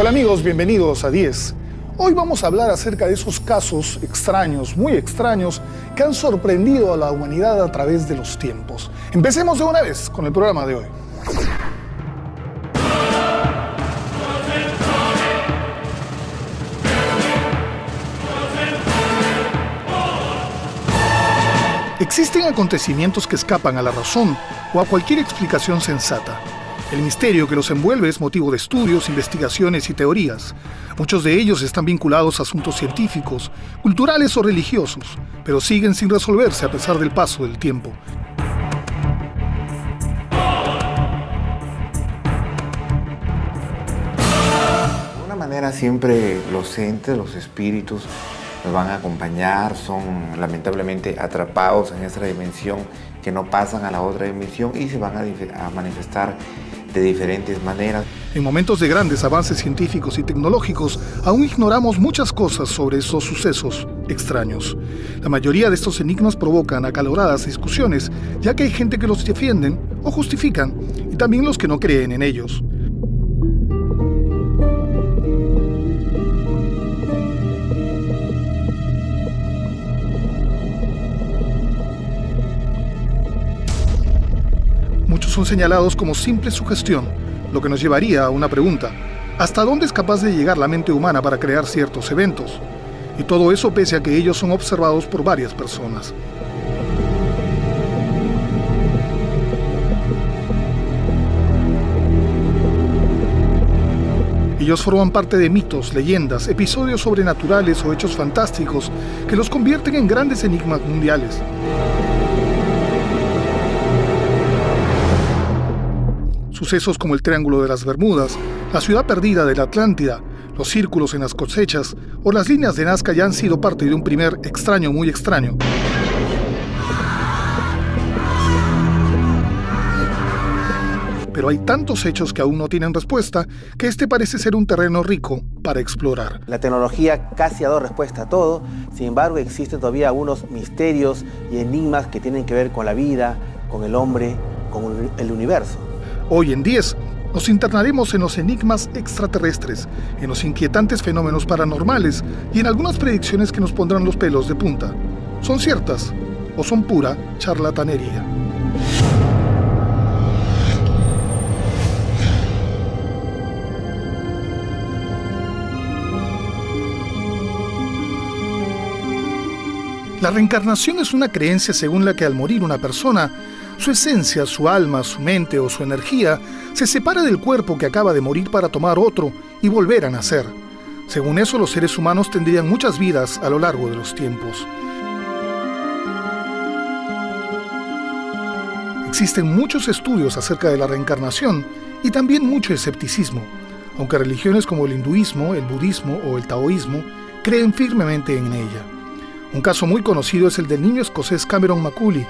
Hola amigos, bienvenidos a 10. Hoy vamos a hablar acerca de esos casos extraños, muy extraños, que han sorprendido a la humanidad a través de los tiempos. Empecemos de una vez con el programa de hoy. Existen acontecimientos que escapan a la razón o a cualquier explicación sensata. El misterio que los envuelve es motivo de estudios, investigaciones y teorías. Muchos de ellos están vinculados a asuntos científicos, culturales o religiosos, pero siguen sin resolverse a pesar del paso del tiempo. De alguna manera siempre los entes, los espíritus nos van a acompañar, son lamentablemente atrapados en esta dimensión que no pasan a la otra dimensión y se van a manifestar de diferentes maneras. En momentos de grandes avances científicos y tecnológicos, aún ignoramos muchas cosas sobre esos sucesos extraños. La mayoría de estos enigmas provocan acaloradas discusiones, ya que hay gente que los defienden o justifican, y también los que no creen en ellos. Muchos son señalados como simple sugestión, lo que nos llevaría a una pregunta: ¿hasta dónde es capaz de llegar la mente humana para crear ciertos eventos? Y todo eso pese a que ellos son observados por varias personas. Ellos forman parte de mitos, leyendas, episodios sobrenaturales o hechos fantásticos que los convierten en grandes enigmas mundiales. Sucesos como el Triángulo de las Bermudas, la ciudad perdida de la Atlántida, los círculos en las cosechas o las líneas de Nazca ya han sido parte de un primer extraño muy extraño. Pero hay tantos hechos que aún no tienen respuesta que este parece ser un terreno rico para explorar. La tecnología casi ha dado respuesta a todo, sin embargo existen todavía algunos misterios y enigmas que tienen que ver con la vida, con el hombre, con el universo. Hoy en 10 nos internaremos en los enigmas extraterrestres, en los inquietantes fenómenos paranormales y en algunas predicciones que nos pondrán los pelos de punta. ¿Son ciertas o son pura charlatanería? La reencarnación es una creencia según la que al morir una persona, su esencia, su alma, su mente o su energía se separa del cuerpo que acaba de morir para tomar otro y volver a nacer. Según eso, los seres humanos tendrían muchas vidas a lo largo de los tiempos. Existen muchos estudios acerca de la reencarnación y también mucho escepticismo, aunque religiones como el hinduismo, el budismo o el taoísmo creen firmemente en ella. Un caso muy conocido es el del niño escocés Cameron Macaulay.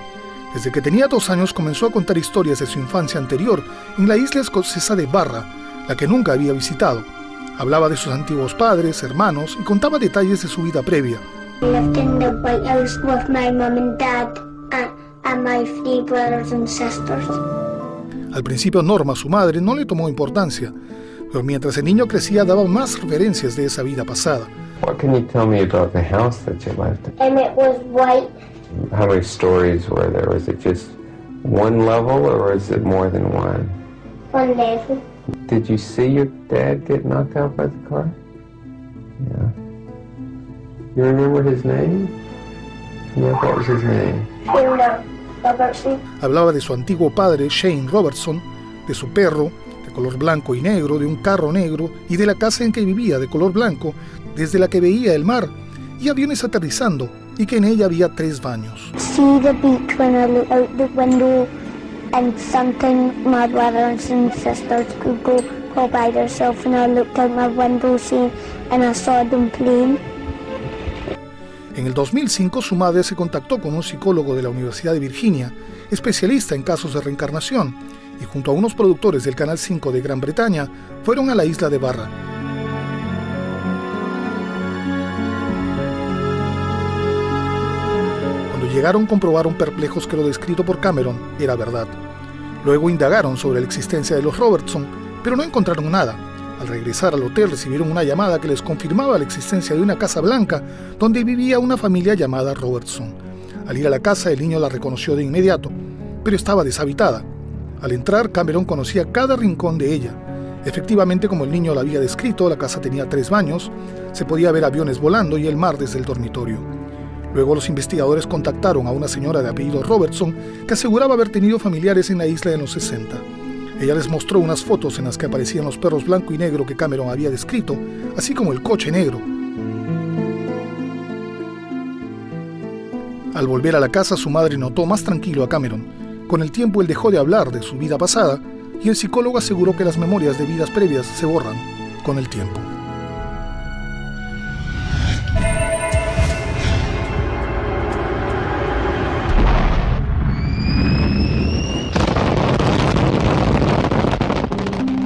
Desde que tenía 2 años comenzó a contar historias de su infancia anterior en la isla escocesa de Barra, la que nunca había visitado. Hablaba de sus antiguos padres, hermanos y contaba detalles de su vida previa. Lived in the White House with my mom and dad and my 3 brothers and sisters. Al principio Norma, su madre, no le tomó importancia, pero mientras el niño crecía daba más referencias de esa vida pasada. What can you tell me about the house that you lived in? And it was white. How many stories were there? Was it just one level or was it more than one? One level. Did you see your dad get knocked out by the car? Yeah. You remember his name? Yeah, what was his name? Robertson. Hablaba de su antiguo padre, Shane Robertson, de su perro, de color blanco y negro, de un carro negro y de la casa en que vivía de color blanco, desde la que veía el mar y aviones aterrizando, y que en ella había 3 baños. See the beach when I look out the window, and sometimes my brothers and sisters could go by themselves, and I looked out my window and I saw them playing. En el 2005 su madre se contactó con un psicólogo de la Universidad de Virginia, especialista en casos de reencarnación, y junto a unos productores del Canal 5 de Gran Bretaña, fueron a la isla de Barra. Cuando llegaron comprobaron perplejos que lo descrito por Cameron era verdad. Luego indagaron sobre la existencia de los Robertson, pero no encontraron nada. Al regresar al hotel recibieron una llamada que les confirmaba la existencia de una casa blanca donde vivía una familia llamada Robertson. Al ir a la casa, el niño la reconoció de inmediato, pero estaba deshabitada. Al entrar, Cameron conocía cada rincón de ella. Efectivamente, como el niño la había descrito, la casa tenía 3 baños, se podía ver aviones volando y el mar desde el dormitorio. Luego los investigadores contactaron a una señora de apellido Robertson que aseguraba haber tenido familiares en la isla en los 60. Ella les mostró unas fotos en las que aparecían los perros blanco y negro que Cameron había descrito, así como el coche negro. Al volver a la casa, su madre notó más tranquilo a Cameron. Con el tiempo él dejó de hablar de su vida pasada y el psicólogo aseguró que las memorias de vidas previas se borran con el tiempo.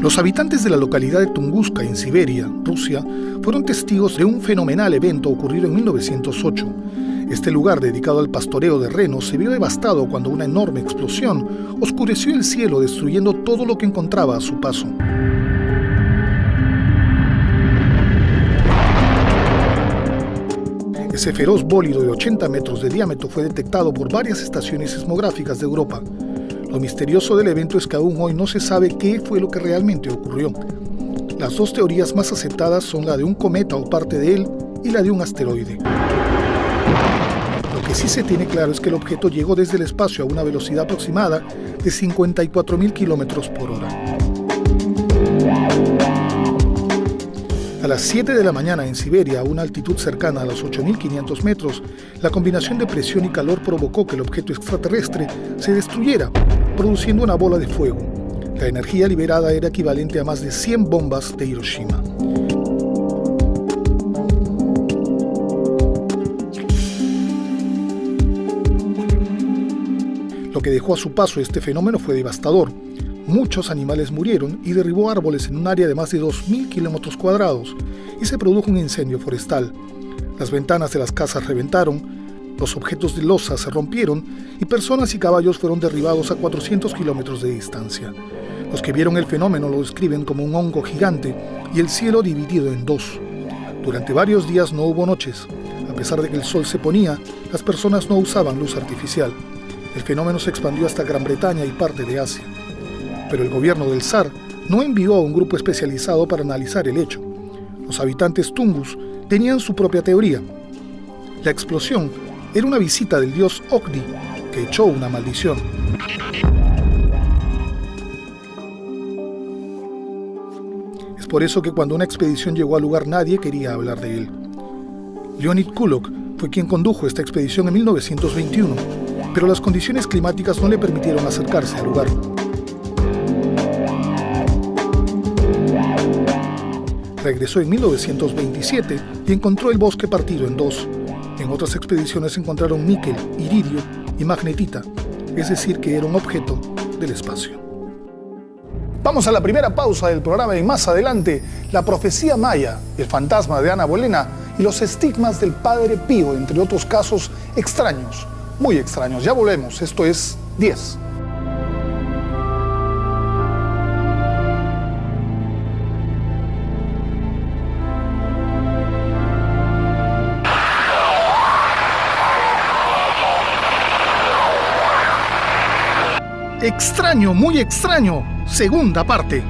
Los habitantes de la localidad de Tunguska, en Siberia, Rusia, fueron testigos de un fenomenal evento ocurrido en 1908. Este lugar, dedicado al pastoreo de renos, se vio devastado cuando una enorme explosión oscureció el cielo, destruyendo todo lo que encontraba a su paso. Ese feroz bólido de 80 metros de diámetro fue detectado por varias estaciones sismográficas de Europa. Lo misterioso del evento es que aún hoy no se sabe qué fue lo que realmente ocurrió. Las 2 teorías más aceptadas son la de un cometa o parte de él y la de un asteroide. Lo que sí se tiene claro es que el objeto llegó desde el espacio a una velocidad aproximada de 54.000 kilómetros por hora. A las 7 de la mañana en Siberia, a una altitud cercana a los 8.500 metros, la combinación de presión y calor provocó que el objeto extraterrestre se destruyera, produciendo una bola de fuego. La energía liberada era equivalente a más de 100 bombas de Hiroshima. Lo que dejó a su paso este fenómeno fue devastador. Muchos animales murieron y derribó árboles en un área de más de 2.000 kilómetros cuadrados y se produjo un incendio forestal. Las ventanas de las casas reventaron, los objetos de loza se rompieron y personas y caballos fueron derribados a 400 kilómetros de distancia. Los que vieron el fenómeno lo describen como un hongo gigante y el cielo dividido en 2. Durante varios días no hubo noches. A pesar de que el sol se ponía, las personas no usaban luz artificial. El fenómeno se expandió hasta Gran Bretaña y parte de Asia. Pero el gobierno del zar no envió a un grupo especializado para analizar el hecho. Los habitantes Tungus tenían su propia teoría. La explosión era una visita del dios Ogni, que echó una maldición. Es por eso que cuando una expedición llegó al lugar nadie quería hablar de él. Leonid Kulok fue quien condujo esta expedición en 1921, pero las condiciones climáticas no le permitieron acercarse al lugar. Regresó en 1927 y encontró el bosque partido en 2. En otras expediciones encontraron níquel, iridio y magnetita, es decir, que era un objeto del espacio. Vamos a la primera pausa del programa y más adelante, la profecía maya, el fantasma de Ana Bolena y los estigmas del Padre Pío, entre otros casos extraños, muy extraños. Ya volvemos, esto es 10. Extraño, muy extraño, segunda parte.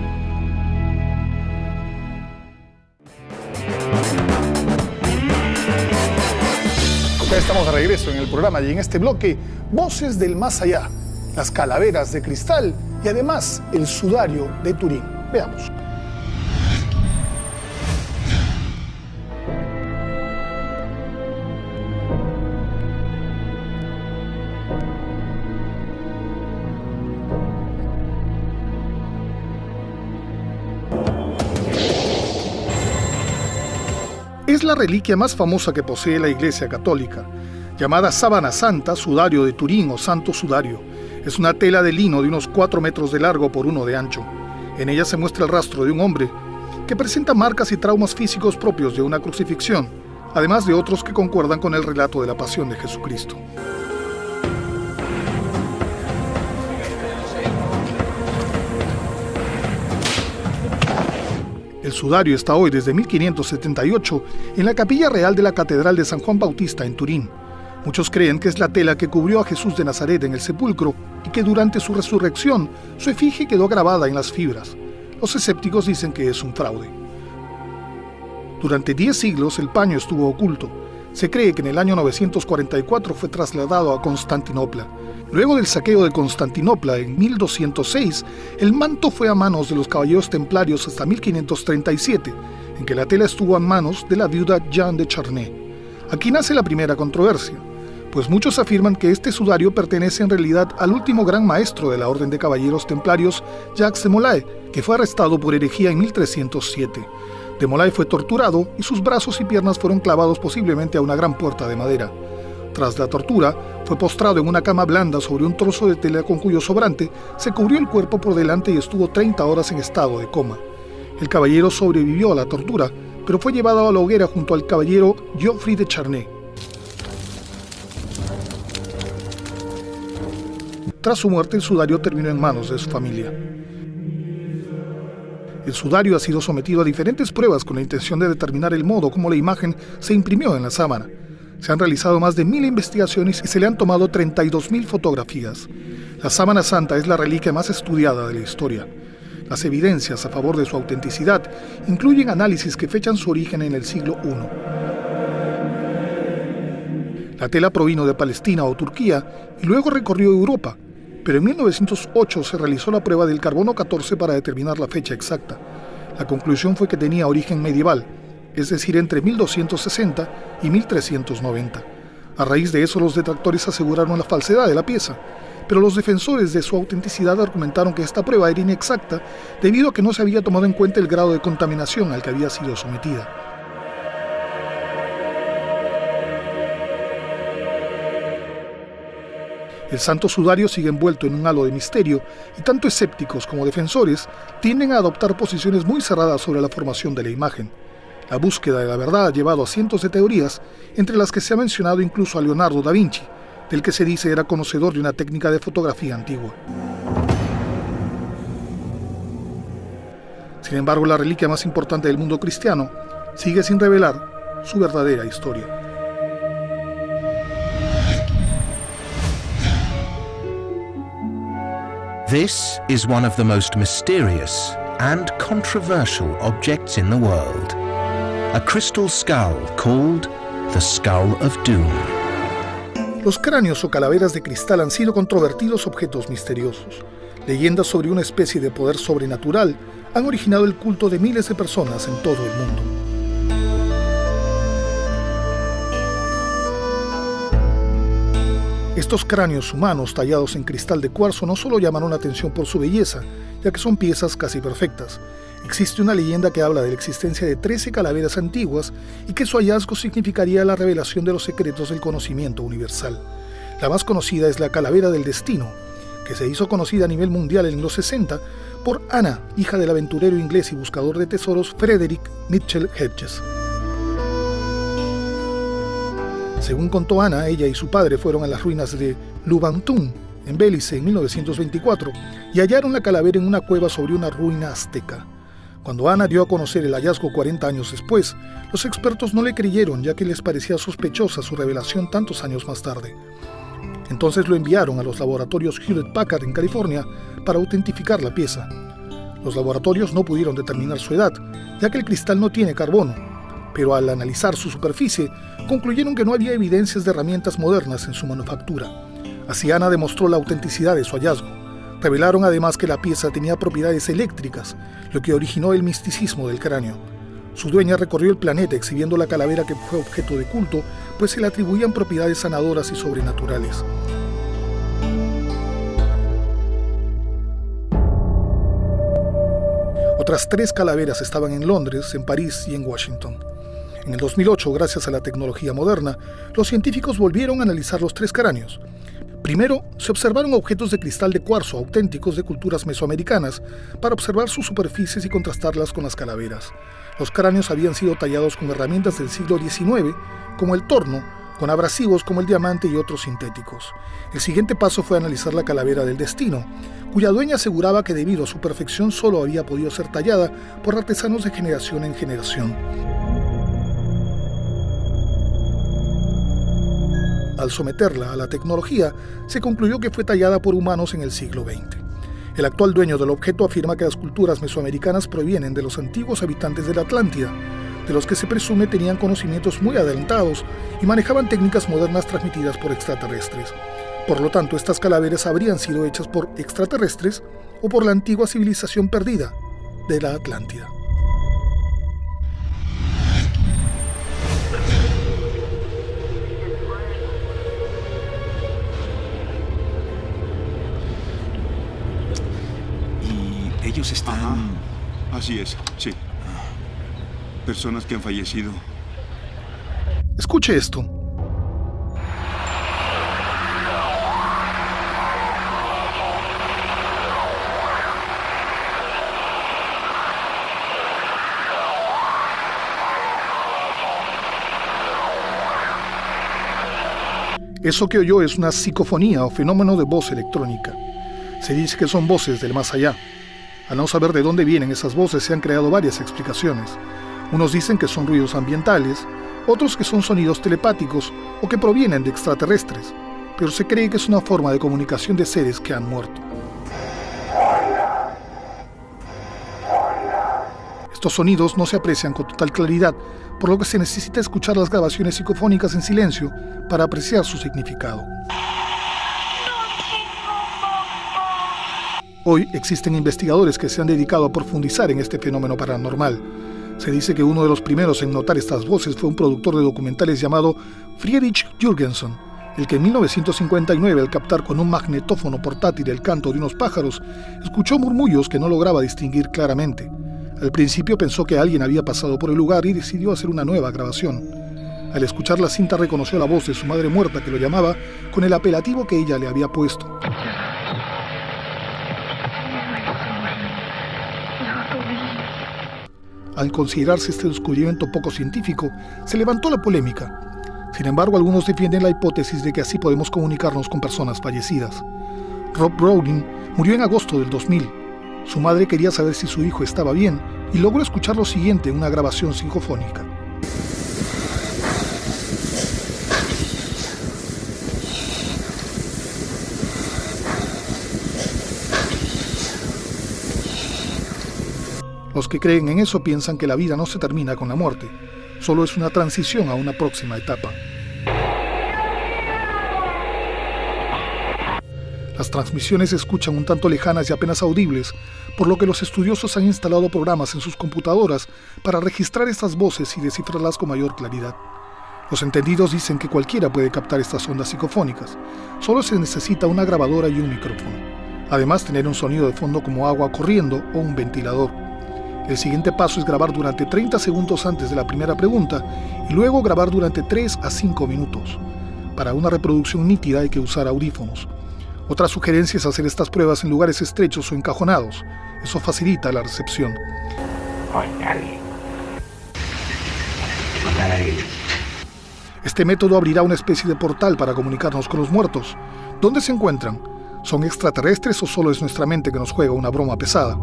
Ya estamos de regreso en el programa y en este bloque, voces del más allá, las calaveras de cristal y además el sudario de Turín. Veamos. Es la reliquia más famosa que posee la Iglesia Católica, llamada Sábana Santa, sudario de Turín o Santo Sudario. Es una tela de lino de unos 4 metros de largo por 1 de ancho. En ella se muestra el rastro de un hombre que presenta marcas y traumas físicos propios de una crucifixión, además de otros que concuerdan con el relato de la pasión de Jesucristo. El sudario está hoy desde 1578 en la capilla real de la Catedral de San Juan Bautista en Turín. Muchos creen que es la tela que cubrió a Jesús de Nazaret en el sepulcro y que durante su resurrección su efigie quedó grabada en las fibras. Los escépticos dicen que es un fraude. Durante 10 siglos el paño estuvo oculto. Se cree que en el año 944 fue trasladado a Constantinopla. Luego del saqueo de Constantinopla en 1206, el manto fue a manos de los caballeros templarios hasta 1537, en que la tela estuvo en manos de la viuda Jeanne de Charnay. Aquí nace la primera controversia, pues muchos afirman que este sudario pertenece en realidad al último gran maestro de la Orden de Caballeros Templarios, Jacques de Molay, que fue arrestado por herejía en 1307. De Molay fue torturado y sus brazos y piernas fueron clavados posiblemente a una gran puerta de madera. Tras la tortura, fue postrado en una cama blanda sobre un trozo de tela con cuyo sobrante se cubrió el cuerpo por delante y estuvo 30 horas en estado de coma. El caballero sobrevivió a la tortura, pero fue llevado a la hoguera junto al caballero Geoffrey de Charnay. Tras su muerte, el sudario terminó en manos de su familia. El sudario ha sido sometido a diferentes pruebas con la intención de determinar el modo como la imagen se imprimió en la sábana. Se han realizado más de 1000 investigaciones y se le han tomado 32.000 fotografías. La sábana santa es la reliquia más estudiada de la historia. Las evidencias a favor de su autenticidad incluyen análisis que fechan su origen en el siglo I. La tela provino de Palestina o Turquía y luego recorrió Europa, pero en 1908 se realizó la prueba del carbono 14 para determinar la fecha exacta. La conclusión fue que tenía origen medieval, es decir, entre 1260 y 1390. A raíz de eso, los detractores aseguraron la falsedad de la pieza, pero los defensores de su autenticidad argumentaron que esta prueba era inexacta debido a que no se había tomado en cuenta el grado de contaminación al que había sido sometida. El santo sudario sigue envuelto en un halo de misterio y tanto escépticos como defensores tienden a adoptar posiciones muy cerradas sobre la formación de la imagen. La búsqueda de la verdad ha llevado a cientos de teorías, entre las que se ha mencionado incluso a Leonardo da Vinci, del que se dice era conocedor de una técnica de fotografía antigua. Sin embargo, la reliquia más importante del mundo cristiano sigue sin revelar su verdadera historia. This is one of the most mysterious and controversial objects in the world. A crystal skull called the Skull of Doom. Los cráneos o calaveras de cristal han sido controvertidos objetos misteriosos. Leyendas sobre una especie de poder sobrenatural han originado el culto de miles de personas en todo el mundo. Estos cráneos humanos tallados en cristal de cuarzo no solo llamaron la atención por su belleza, ya que son piezas casi perfectas. Existe una leyenda que habla de la existencia de 13 calaveras antiguas y que su hallazgo significaría la revelación de los secretos del conocimiento universal. La más conocida es la calavera del destino, que se hizo conocida a nivel mundial en los 60 por Anna, hija del aventurero inglés y buscador de tesoros Frederick Mitchell Hedges. Según contó Anna, ella y su padre fueron a las ruinas de Lubantún, en Belice, en 1924, y hallaron la calavera en una cueva sobre una ruina azteca. Cuando Anna dio a conocer el hallazgo 40 años después, los expertos no le creyeron, ya que les parecía sospechosa su revelación tantos años más tarde. Entonces lo enviaron a los laboratorios Hewlett-Packard en California para autentificar la pieza. Los laboratorios no pudieron determinar su edad, ya que el cristal no tiene carbono, pero al analizar su superficie, concluyeron que no había evidencias de herramientas modernas en su manufactura. Así Anna demostró la autenticidad de su hallazgo. Revelaron además que la pieza tenía propiedades eléctricas, lo que originó el misticismo del cráneo. Su dueña recorrió el planeta exhibiendo la calavera que fue objeto de culto, pues se le atribuían propiedades sanadoras y sobrenaturales. Otras 3 calaveras estaban en Londres, en París y en Washington. En el 2008, gracias a la tecnología moderna, los científicos volvieron a analizar los 3 cráneos. Primero, se observaron objetos de cristal de cuarzo auténticos de culturas mesoamericanas para observar sus superficies y contrastarlas con las calaveras. Los cráneos habían sido tallados con herramientas del siglo XIX, como el torno, con abrasivos como el diamante y otros sintéticos. El siguiente paso fue analizar la calavera del destino, cuya dueña aseguraba que debido a su perfección solo había podido ser tallada por artesanos de generación en generación. Al someterla a la tecnología, se concluyó que fue tallada por humanos en el siglo XX. El actual dueño del objeto afirma que las culturas mesoamericanas provienen de los antiguos habitantes de la Atlántida, de los que se presume tenían conocimientos muy adelantados y manejaban técnicas modernas transmitidas por extraterrestres. Por lo tanto, estas calaveras habrían sido hechas por extraterrestres o por la antigua civilización perdida de la Atlántida. ¿Y ellos están...? Ajá. Así es, sí. Personas que han fallecido. Escuche esto. Eso que oyó es una psicofonía o fenómeno de voz electrónica. Se dice que son voces del más allá. Al no saber de dónde vienen esas voces, se han creado varias explicaciones. Unos dicen que son ruidos ambientales, otros que son sonidos telepáticos o que provienen de extraterrestres, pero se cree que es una forma de comunicación de seres que han muerto. Estos sonidos no se aprecian con total claridad, por lo que se necesita escuchar las grabaciones psicofónicas en silencio para apreciar su significado. Hoy existen investigadores que se han dedicado a profundizar en este fenómeno paranormal. Se dice que uno de los primeros en notar estas voces fue un productor de documentales llamado Friedrich Jürgenson, el que en 1959, al captar con un magnetófono portátil el canto de unos pájaros, escuchó murmullos que no lograba distinguir claramente. Al principio pensó que alguien había pasado por el lugar y decidió hacer una nueva grabación. Al escuchar la cinta reconoció la voz de su madre muerta que lo llamaba con el apelativo que ella le había puesto. Al considerarse este descubrimiento poco científico, se levantó la polémica. Sin embargo, algunos defienden la hipótesis de que así podemos comunicarnos con personas fallecidas. Rob Browning murió en agosto del 2000. Su madre quería saber si su hijo estaba bien y logró escuchar lo siguiente en una grabación psicofónica. Los que creen en eso piensan que la vida no se termina con la muerte, solo es una transición a una próxima etapa. Las transmisiones se escuchan un tanto lejanas y apenas audibles, por lo que los estudiosos han instalado programas en sus computadoras para registrar estas voces y descifrarlas con mayor claridad. Los entendidos dicen que cualquiera puede captar estas ondas psicofónicas, solo se necesita una grabadora y un micrófono. Además, tener un sonido de fondo como agua corriendo o un ventilador. El siguiente paso es grabar durante 30 segundos antes de la primera pregunta y luego grabar durante 3 a 5 minutos. Para una reproducción nítida hay que usar audífonos. Otra sugerencia es hacer estas pruebas en lugares estrechos o encajonados. Eso facilita la recepción. Este método abrirá una especie de portal para comunicarnos con los muertos. ¿Dónde se encuentran? ¿Son extraterrestres o solo es nuestra mente que nos juega una broma pesada?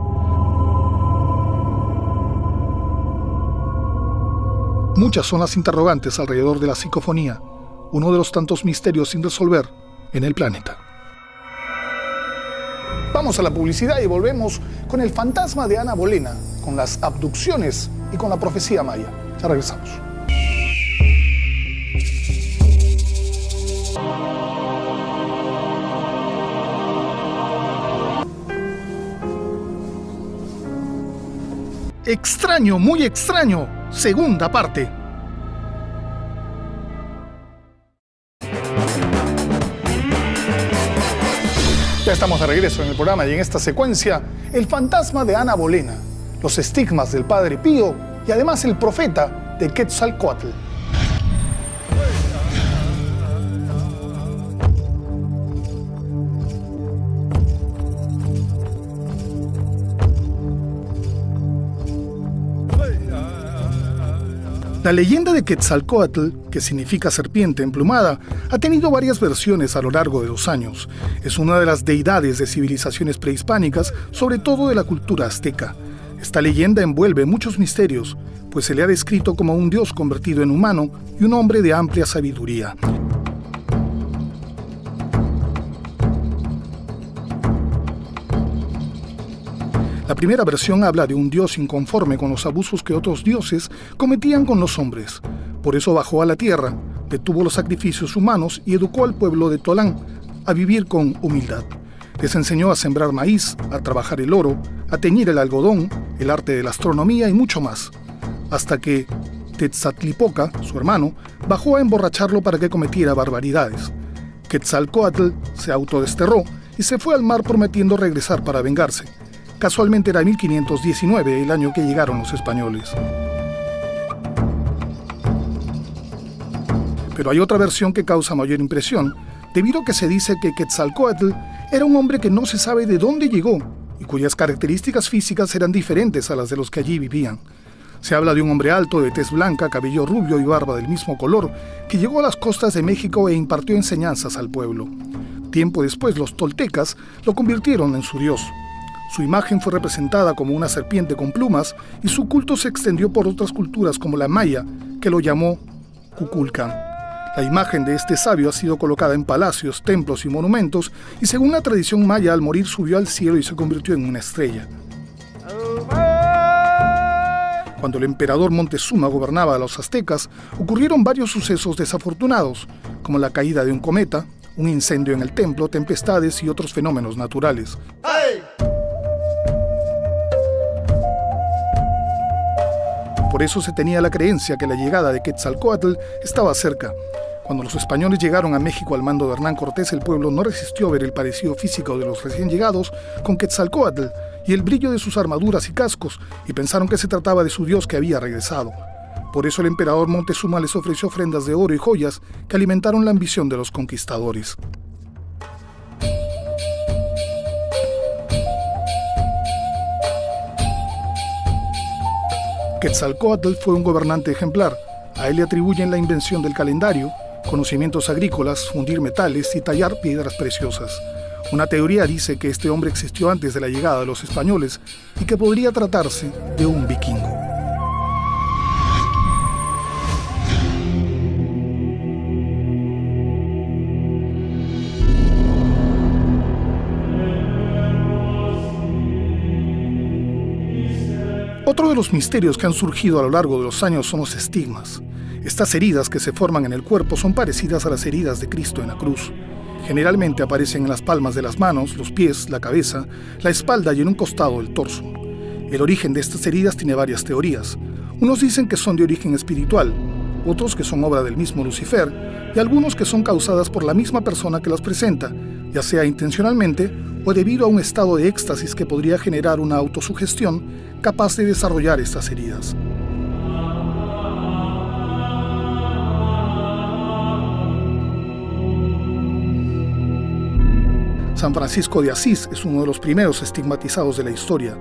Muchas son las interrogantes alrededor de la psicofonía, uno de los tantos misterios sin resolver en el planeta. Vamos a la publicidad y volvemos con el fantasma de Ana Bolena, con las abducciones y con la profecía maya. Ya regresamos. Extraño, muy extraño, segunda parte. Ya estamos de regreso en el programa y en esta secuencia, el fantasma de Ana Bolena, los estigmas del Padre Pío y además el profeta de Quetzalcóatl. La leyenda de Quetzalcóatl, que significa serpiente emplumada, ha tenido varias versiones a lo largo de los años. Es una de las deidades de civilizaciones prehispánicas, sobre todo de la cultura azteca. Esta leyenda envuelve muchos misterios, pues se le ha descrito como un dios convertido en humano y un hombre de amplia sabiduría. La primera versión habla de un dios inconforme con los abusos que otros dioses cometían con los hombres. Por eso bajó a la tierra, detuvo los sacrificios humanos y educó al pueblo de Tolán a vivir con humildad. Les enseñó a sembrar maíz, a trabajar el oro, a teñir el algodón, el arte de la astronomía y mucho más. Hasta que Tetzatlipoca, su hermano, bajó a emborracharlo para que cometiera barbaridades. Quetzalcóatl se autodesterró y se fue al mar prometiendo regresar para vengarse. Casualmente era 1519, el año que llegaron los españoles. Pero hay otra versión que causa mayor impresión, debido a que se dice que Quetzalcóatl era un hombre que no se sabe de dónde llegó y cuyas características físicas eran diferentes a las de los que allí vivían. Se habla de un hombre alto, de tez blanca, cabello rubio y barba del mismo color, que llegó a las costas de México e impartió enseñanzas al pueblo. Tiempo después, los toltecas lo convirtieron en su dios. Su imagen fue representada como una serpiente con plumas y su culto se extendió por otras culturas como la maya, que lo llamó Kukulcán. La imagen de este sabio ha sido colocada en palacios, templos y monumentos y según la tradición maya al morir subió al cielo y se convirtió en una estrella. Cuando el emperador Montezuma gobernaba a los aztecas, ocurrieron varios sucesos desafortunados, como la caída de un cometa, un incendio en el templo, tempestades y otros fenómenos naturales. ¡Hey! Por eso se tenía la creencia que la llegada de Quetzalcóatl estaba cerca. Cuando los españoles llegaron a México al mando de Hernán Cortés, el pueblo no resistió ver el parecido físico de los recién llegados con Quetzalcóatl y el brillo de sus armaduras y cascos, y pensaron que se trataba de su dios que había regresado. Por eso el emperador Montezuma les ofreció ofrendas de oro y joyas que alimentaron la ambición de los conquistadores. Quetzalcóatl fue un gobernante ejemplar. A él le atribuyen la invención del calendario, conocimientos agrícolas, fundir metales y tallar piedras preciosas. Una teoría dice que este hombre existió antes de la llegada de los españoles y que podría tratarse de un vikingo. Otro de los misterios que han surgido a lo largo de los años son los estigmas. Estas heridas que se forman en el cuerpo son parecidas a las heridas de Cristo en la cruz. Generalmente aparecen en las palmas de las manos, los pies, la cabeza, la espalda y en un costado del torso. El origen de estas heridas tiene varias teorías. Unos dicen que son de origen espiritual, otros que son obra del mismo Lucifer y algunos que son causadas por la misma persona que las presenta, ya sea intencionalmente o debido a un estado de éxtasis que podría generar una autosugestión capaz de desarrollar estas heridas. San Francisco de Asís es uno de los primeros estigmatizados de la historia.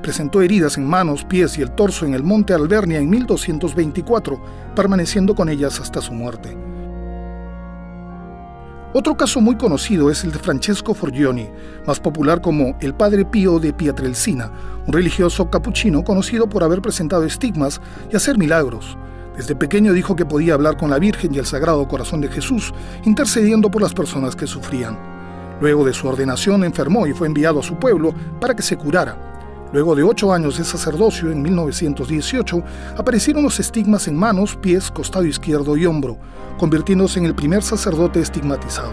Presentó heridas en manos, pies y el torso en el monte Albernia en 1224, permaneciendo con ellas hasta su muerte. Otro caso muy conocido es el de Francesco Forgioni, más popular como el Padre Pío de Pietrelcina, un religioso capuchino conocido por haber presentado estigmas y hacer milagros. Desde pequeño dijo que podía hablar con la Virgen y el Sagrado Corazón de Jesús, intercediendo por las personas que sufrían. Luego de su ordenación enfermó y fue enviado a su pueblo para que se curara. Luego de 8 años de sacerdocio, en 1918, aparecieron los estigmas en manos, pies, costado izquierdo y hombro, convirtiéndose en el primer sacerdote estigmatizado.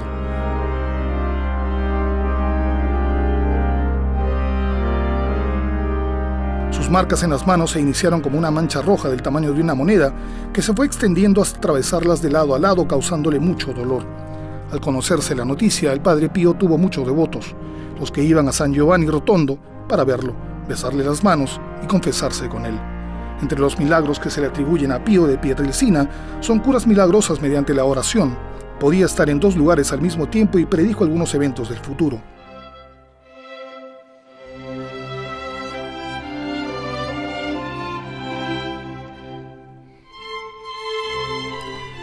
Sus marcas en las manos se iniciaron como una mancha roja del tamaño de una moneda que se fue extendiendo hasta atravesarlas de lado a lado, causándole mucho dolor. Al conocerse la noticia, el Padre Pío tuvo muchos devotos, los que iban a San Giovanni Rotondo para verlo, besarle las manos y confesarse con él. Entre los milagros que se le atribuyen a Pío de Pietrelcina son curas milagrosas mediante la oración. Podía estar en 2 lugares al mismo tiempo y predijo algunos eventos del futuro.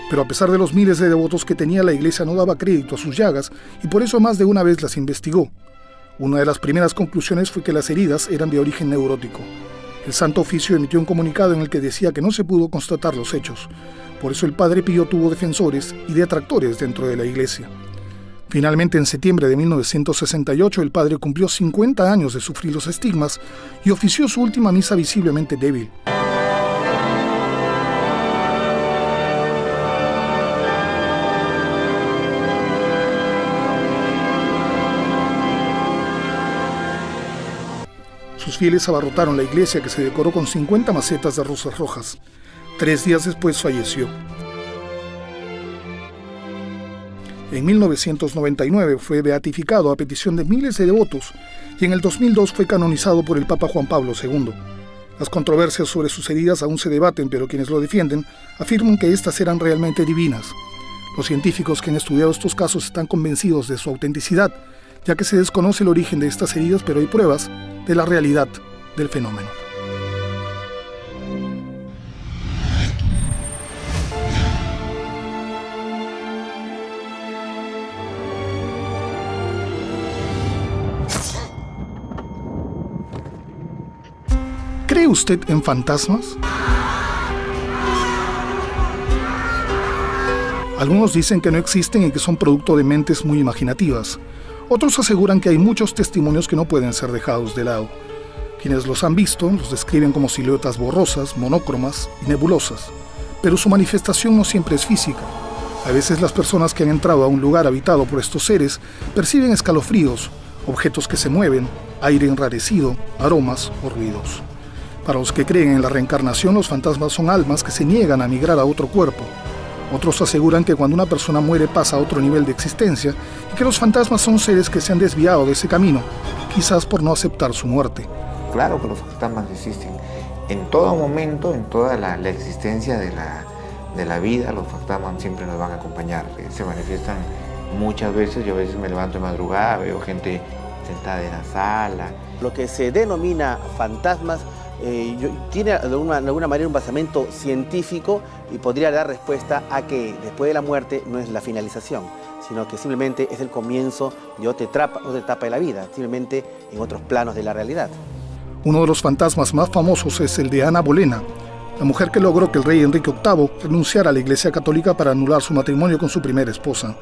Pero a pesar de los miles de devotos que tenía, la iglesia no daba crédito a sus llagas y por eso más de una vez las investigó. Una de las primeras conclusiones fue que las heridas eran de origen neurótico. El Santo Oficio emitió un comunicado en el que decía que no se pudo constatar los hechos. Por eso el Padre Pío tuvo defensores y detractores dentro de la iglesia. Finalmente, en septiembre de 1968, el padre cumplió 50 años de sufrir los estigmas y ofició su última misa visiblemente débil. Sus fieles abarrotaron la iglesia, que se decoró con 50 macetas de rosas rojas. 3 días después falleció. En 1999 fue beatificado a petición de miles de devotos y en el 2002 fue canonizado por el Papa Juan Pablo II. Las controversias sobre sus heridas aún se debaten, pero quienes lo defienden afirman que éstas eran realmente divinas. Los científicos que han estudiado estos casos están convencidos de su autenticidad, ya que se desconoce el origen de estas heridas, pero hay pruebas de la realidad del fenómeno. ¿Cree usted en fantasmas? Algunos dicen que no existen y que son producto de mentes muy imaginativas. Otros aseguran que hay muchos testimonios que no pueden ser dejados de lado. Quienes los han visto los describen como siluetas borrosas, monócromas y nebulosas, pero su manifestación no siempre es física. A veces las personas que han entrado a un lugar habitado por estos seres perciben escalofríos, objetos que se mueven, aire enrarecido, aromas o ruidos. Para los que creen en la reencarnación, los fantasmas son almas que se niegan a migrar a otro cuerpo. Otros aseguran que cuando una persona muere pasa a otro nivel de existencia y que los fantasmas son seres que se han desviado de ese camino, quizás por no aceptar su muerte. Claro que los fantasmas existen. En todo momento, en toda la existencia de la vida, los fantasmas siempre nos van a acompañar. Se manifiestan muchas veces. Yo a veces me levanto de madrugada, veo gente sentada en la sala. Lo que se denomina fantasmas tiene de alguna manera un basamento científico y podría dar respuesta a que después de la muerte no es la finalización, sino que simplemente es el comienzo de otra etapa de la vida, simplemente en otros planos de la realidad. Uno de los fantasmas más famosos es el de Ana Bolena, la mujer que logró que el rey Enrique VIII renunciara a la Iglesia Católica para anular su matrimonio con su primera esposa.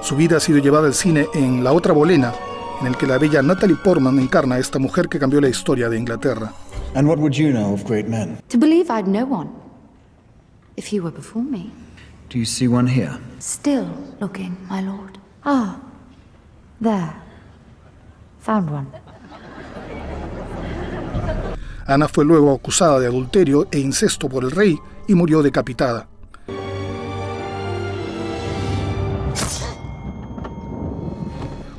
Su vida ha sido llevada al cine en La Otra Bolena, en el que la bella Natalie Portman encarna a esta mujer que cambió la historia de Inglaterra. And what would you know of great men? To believe I'd know one, if you were before me. Do you see one here? Still looking, my lord. Ah, there. Found one. Ana fue luego acusada de adulterio e incesto por el rey y murió decapitada.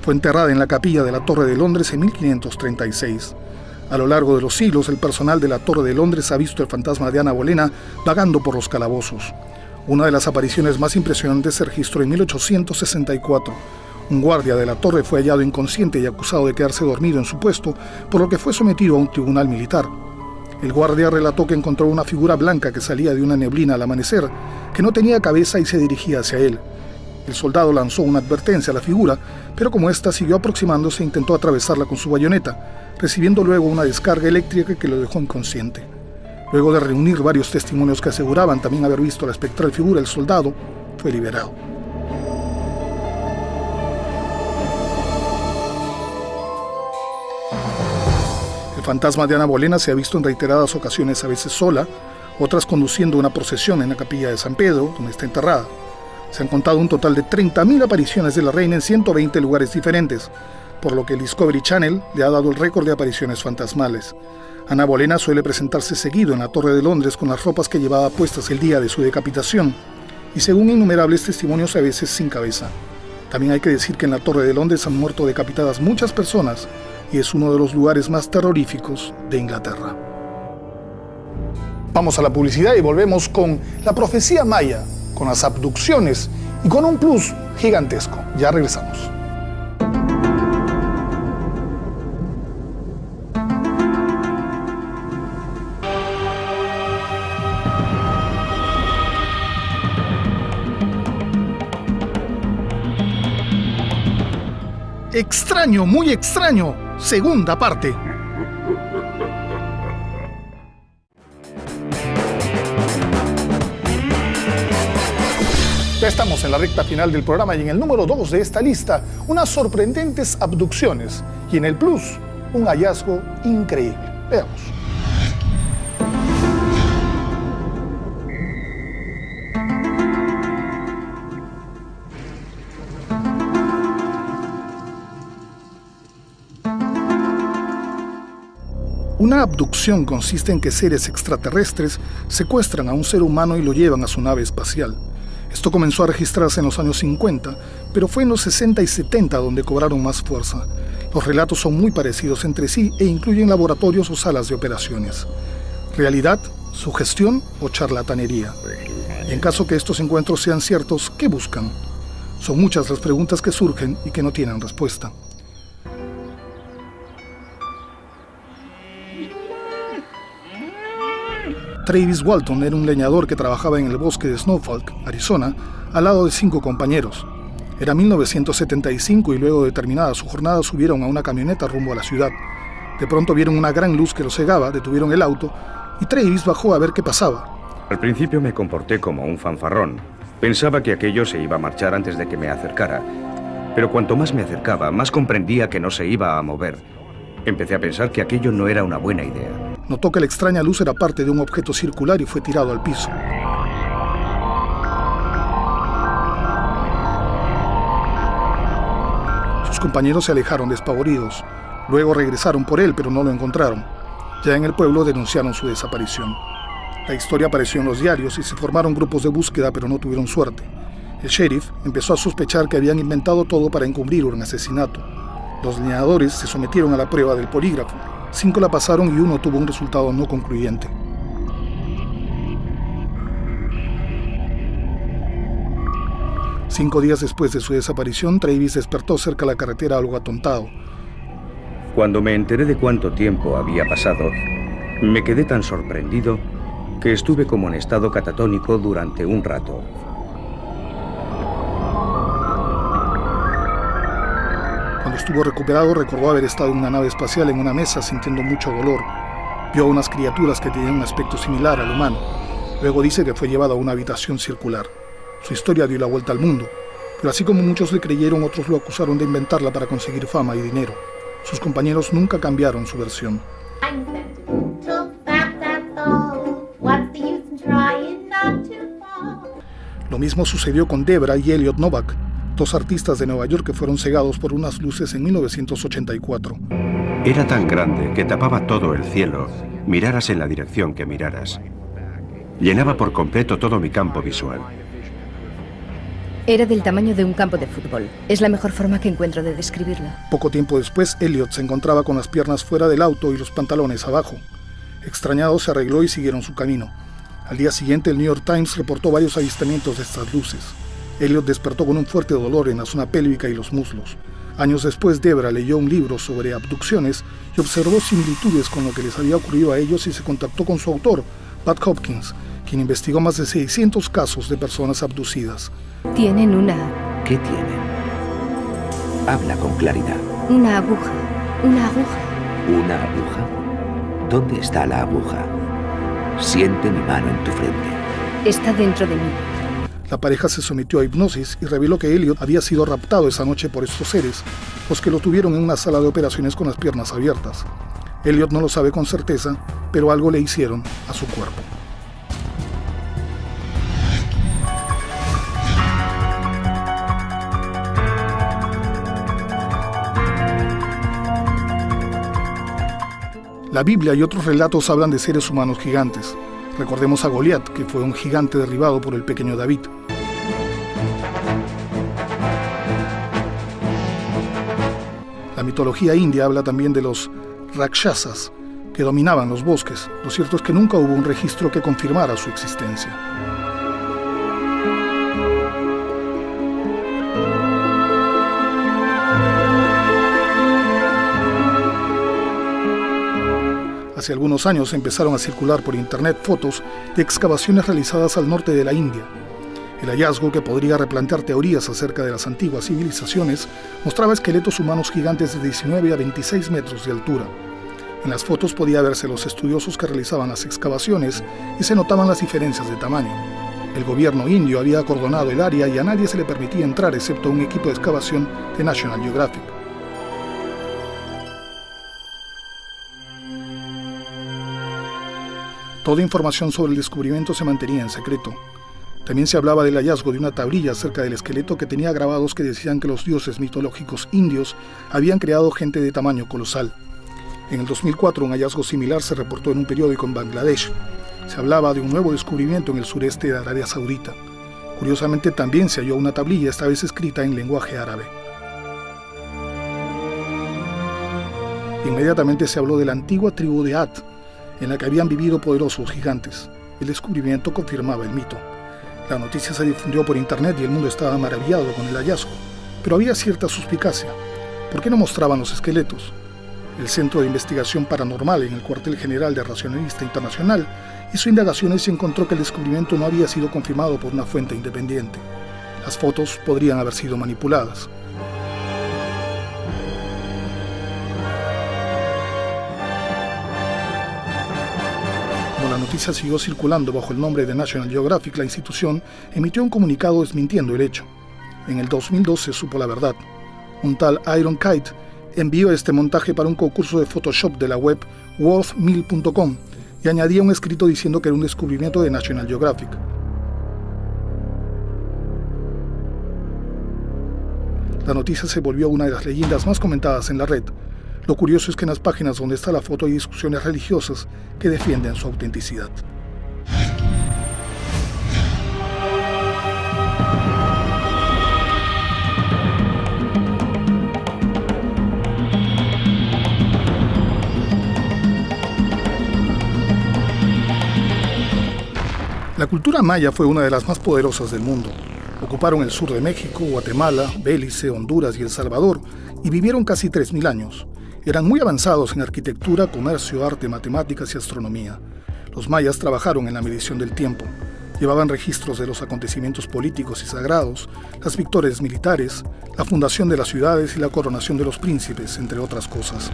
Fue enterrada en la capilla de la Torre de Londres en 1536. A lo largo de los siglos, el personal de la Torre de Londres ha visto el fantasma de Ana Bolena vagando por los calabozos. Una de las apariciones más impresionantes se registró en 1864. Un guardia de la torre fue hallado inconsciente y acusado de quedarse dormido en su puesto, por lo que fue sometido a un tribunal militar. El guardia relató que encontró una figura blanca que salía de una neblina al amanecer, que no tenía cabeza y se dirigía hacia él. El soldado lanzó una advertencia a la figura, pero como ésta siguió aproximándose, intentó atravesarla con su bayoneta, recibiendo luego una descarga eléctrica que lo dejó inconsciente. Luego de reunir varios testimonios que aseguraban también haber visto la espectral figura, el soldado fue liberado. El fantasma de Ana Bolena se ha visto en reiteradas ocasiones, a veces sola, otras conduciendo una procesión en la capilla de San Pedro, donde está enterrada. Se han contado un total de 30.000 apariciones de la reina en 120 lugares diferentes, por lo que el Discovery Channel le ha dado el récord de apariciones fantasmales. Ana Bolena suele presentarse seguido en la Torre de Londres con las ropas que llevaba puestas el día de su decapitación, y según innumerables testimonios, a veces sin cabeza. También hay que decir que en la Torre de Londres han muerto decapitadas muchas personas, y es uno de los lugares más terroríficos de Inglaterra. Vamos a la publicidad y volvemos con la profecía maya, con las abducciones y con un plus gigantesco. Ya regresamos. Extraño, muy extraño, segunda parte. Ya estamos en la recta final del programa y en el número 2 de esta lista, unas sorprendentes abducciones y en el plus, un hallazgo increíble. Veamos. Una abducción consiste en que seres extraterrestres secuestran a un ser humano y lo llevan a su nave espacial. Esto comenzó a registrarse en los años 50, pero fue en los 60 y 70 donde cobraron más fuerza. Los relatos son muy parecidos entre sí e incluyen laboratorios o salas de operaciones. ¿Realidad, sugestión o charlatanería? Y en caso que estos encuentros sean ciertos, ¿qué buscan? Son muchas las preguntas que surgen y que no tienen respuesta. Travis Walton era un leñador que trabajaba en el bosque de Snowfall, Arizona, al lado de 5 compañeros. Era 1975 y luego de terminada su jornada subieron a una camioneta rumbo a la ciudad. De pronto vieron una gran luz que los cegaba, detuvieron el auto y Travis bajó a ver qué pasaba. Al principio me comporté como un fanfarrón. Pensaba que aquello se iba a marchar antes de que me acercara. Pero cuanto más me acercaba, más comprendía que no se iba a mover. Empecé a pensar que aquello no era una buena idea. Notó que la extraña luz era parte de un objeto circular y fue tirado al piso. Sus compañeros se alejaron despavoridos. Luego regresaron por él, pero no lo encontraron. Ya en el pueblo denunciaron su desaparición. La historia apareció en los diarios y se formaron grupos de búsqueda, pero no tuvieron suerte. El sheriff empezó a sospechar que habían inventado todo para encubrir un asesinato. Los leñadores se sometieron a la prueba del polígrafo. 5 la pasaron y 1 tuvo un resultado no concluyente. Cinco días después de su desaparición, Travis despertó cerca de la carretera algo atontado. Cuando me enteré de cuánto tiempo había pasado, me quedé tan sorprendido que estuve como en estado catatónico durante un rato. Cuando estuvo recuperado, recordó haber estado en una nave espacial en una mesa sintiendo mucho dolor. Vio a unas criaturas que tenían un aspecto similar al humano. Luego dice que fue llevado a una habitación circular. Su historia dio la vuelta al mundo, pero así como muchos le creyeron, otros lo acusaron de inventarla para conseguir fama y dinero. Sus compañeros nunca cambiaron su versión. Lo mismo sucedió con Debra y Elliot Novak, 2 artistas de Nueva York que fueron cegados por unas luces en 1984. Era tan grande que tapaba todo el cielo, miraras en la dirección que miraras. Llenaba por completo todo mi campo visual. Era del tamaño de un campo de fútbol. Es la mejor forma que encuentro de describirlo. Poco tiempo después, Elliot se encontraba con las piernas fuera del auto y los pantalones abajo. Extrañado, se arregló y siguieron su camino. Al día siguiente, el New York Times reportó varios avistamientos de estas luces. Elliot despertó con un fuerte dolor en la zona pélvica y los muslos. Años después, Debra leyó un libro sobre abducciones y observó similitudes con lo que les había ocurrido a ellos y se contactó con su autor, Pat Hopkins, quien investigó más de 600 casos de personas abducidas. Tienen una... ¿Qué tienen? Habla con claridad. Una aguja. Una aguja. ¿Una aguja? ¿Dónde está la aguja? Siente mi mano en tu frente. Está dentro de mí. La pareja se sometió a hipnosis y reveló que Elliot había sido raptado esa noche por estos seres, los que lo tuvieron en una sala de operaciones con las piernas abiertas. Elliot no lo sabe con certeza, pero algo le hicieron a su cuerpo. La Biblia y otros relatos hablan de seres humanos gigantes. Recordemos a Goliat, que fue un gigante derribado por el pequeño David. La mitología india habla también de los Rakshasas, que dominaban los bosques. Lo cierto es que nunca hubo un registro que confirmara su existencia. Hace algunos años empezaron a circular por internet fotos de excavaciones realizadas al norte de la India. El hallazgo, que podría replantear teorías acerca de las antiguas civilizaciones, mostraba esqueletos humanos gigantes de 19 a 26 metros de altura. En las fotos podía verse los estudiosos que realizaban las excavaciones y se notaban las diferencias de tamaño. El gobierno indio había acordonado el área y a nadie se le permitía entrar excepto un equipo de excavación de National Geographic. Toda información sobre el descubrimiento se mantenía en secreto. También se hablaba del hallazgo de una tablilla cerca del esqueleto que tenía grabados que decían que los dioses mitológicos indios habían creado gente de tamaño colosal. En el 2004 un hallazgo similar se reportó en un periódico en Bangladesh. Se hablaba de un nuevo descubrimiento en el sureste de Arabia Saudita. Curiosamente también se halló una tablilla, esta vez escrita en lenguaje árabe. Inmediatamente se habló de la antigua tribu de Ad, en la que habían vivido poderosos gigantes. El descubrimiento confirmaba el mito. La noticia se difundió por internet y el mundo estaba maravillado con el hallazgo, pero había cierta suspicacia. ¿Por qué no mostraban los esqueletos? El Centro de Investigación Paranormal en el Cuartel General de Racionalista Internacional hizo indagaciones y encontró que el descubrimiento no había sido confirmado por una fuente independiente. Las fotos podrían haber sido manipuladas. La noticia siguió circulando bajo el nombre de National Geographic. La institución emitió un comunicado desmintiendo el hecho. En el 2012 supo la verdad. Un tal Iron Kite envió este montaje para un concurso de Photoshop de la web worthmill.com y añadía un escrito diciendo que era un descubrimiento de National Geographic. La noticia se volvió una de las leyendas más comentadas en la red. Lo curioso es que en las páginas donde está la foto hay discusiones religiosas que defienden su autenticidad. La cultura maya fue una de las más poderosas del mundo. Ocuparon el sur de México, Guatemala, Belice, Honduras y El Salvador y vivieron casi 3.000 años. Eran muy avanzados en arquitectura, comercio, arte, matemáticas y astronomía. Los mayas trabajaron en la medición del tiempo. Llevaban registros de los acontecimientos políticos y sagrados, las victorias militares, la fundación de las ciudades y la coronación de los príncipes, entre otras cosas.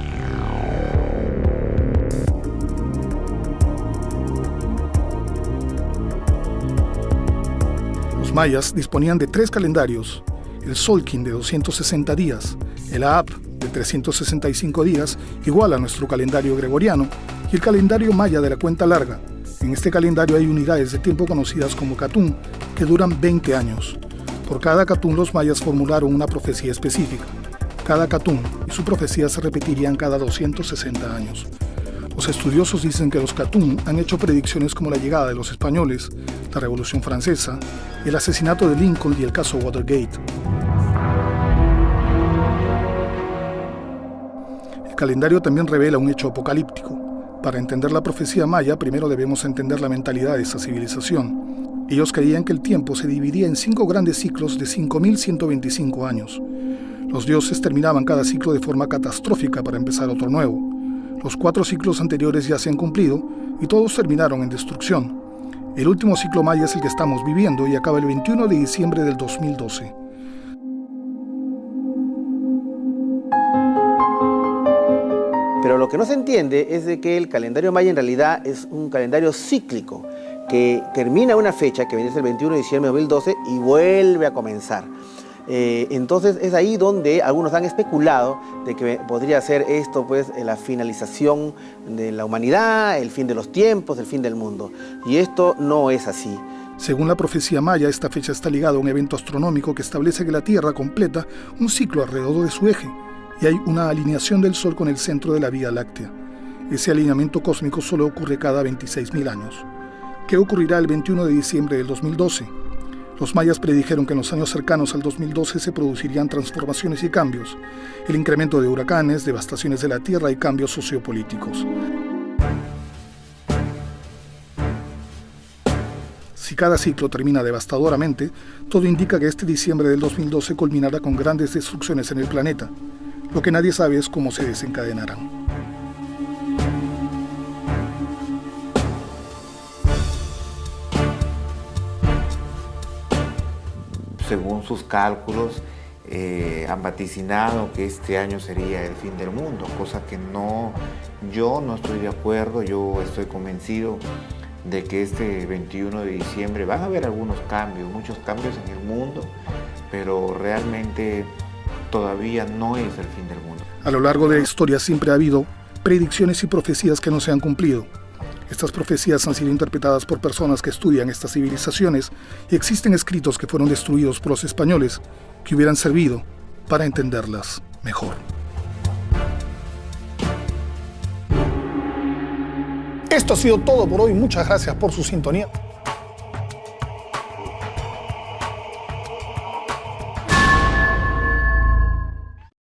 Los mayas disponían de 3 calendarios: el Solkin de 260 días, el Aap de 365 días, igual a nuestro calendario gregoriano, y el calendario maya de la cuenta larga. En este calendario hay unidades de tiempo conocidas como Catún, que duran 20 años. Por cada Catún los mayas formularon una profecía específica. Cada Catún y su profecía se repetirían cada 260 años. Los estudiosos dicen que los Catún han hecho predicciones como la llegada de los españoles, la Revolución Francesa, el asesinato de Lincoln y el caso Watergate. El calendario también revela un hecho apocalíptico. Para entender la profecía maya, primero debemos entender la mentalidad de esta civilización. Ellos creían que el tiempo se dividía en 5 grandes ciclos de 5.125 años. Los dioses terminaban cada ciclo de forma catastrófica para empezar otro nuevo. Los 4 ciclos anteriores ya se han cumplido y todos terminaron en destrucción. El último ciclo maya es el que estamos viviendo y acaba el 21 de diciembre del 2012. Pero lo que no se entiende es de que el calendario maya en realidad es un calendario cíclico que termina una fecha que viene a ser el 21 de diciembre de 2012 y vuelve a comenzar. Entonces es ahí donde algunos han especulado de que podría ser esto pues la finalización de la humanidad, el fin de los tiempos, el fin del mundo. Y esto no es así. Según la profecía maya, esta fecha está ligada a un evento astronómico que establece que la Tierra completa un ciclo alrededor de su eje y hay una alineación del Sol con el centro de la Vía Láctea. Ese alineamiento cósmico solo ocurre cada 26.000 años. ¿Qué ocurrirá el 21 de diciembre del 2012? Los mayas predijeron que en los años cercanos al 2012 se producirían transformaciones y cambios, el incremento de huracanes, devastaciones de la tierra y cambios sociopolíticos. Si cada ciclo termina devastadoramente, todo indica que este diciembre del 2012 culminará con grandes destrucciones en el planeta. Lo que nadie sabe es cómo se desencadenarán. según sus cálculos, han vaticinado que este año sería el fin del mundo, cosa que yo no estoy de acuerdo. Yo estoy convencido de que este 21 de diciembre van a haber algunos cambios, muchos cambios en el mundo, pero realmente todavía no es el fin del mundo. A lo largo de la historia siempre ha habido predicciones y profecías que no se han cumplido. Estas profecías han sido interpretadas por personas que estudian estas civilizaciones y existen escritos que fueron destruidos por los españoles que hubieran servido para entenderlas mejor. Esto ha sido todo por hoy. Muchas gracias por su sintonía.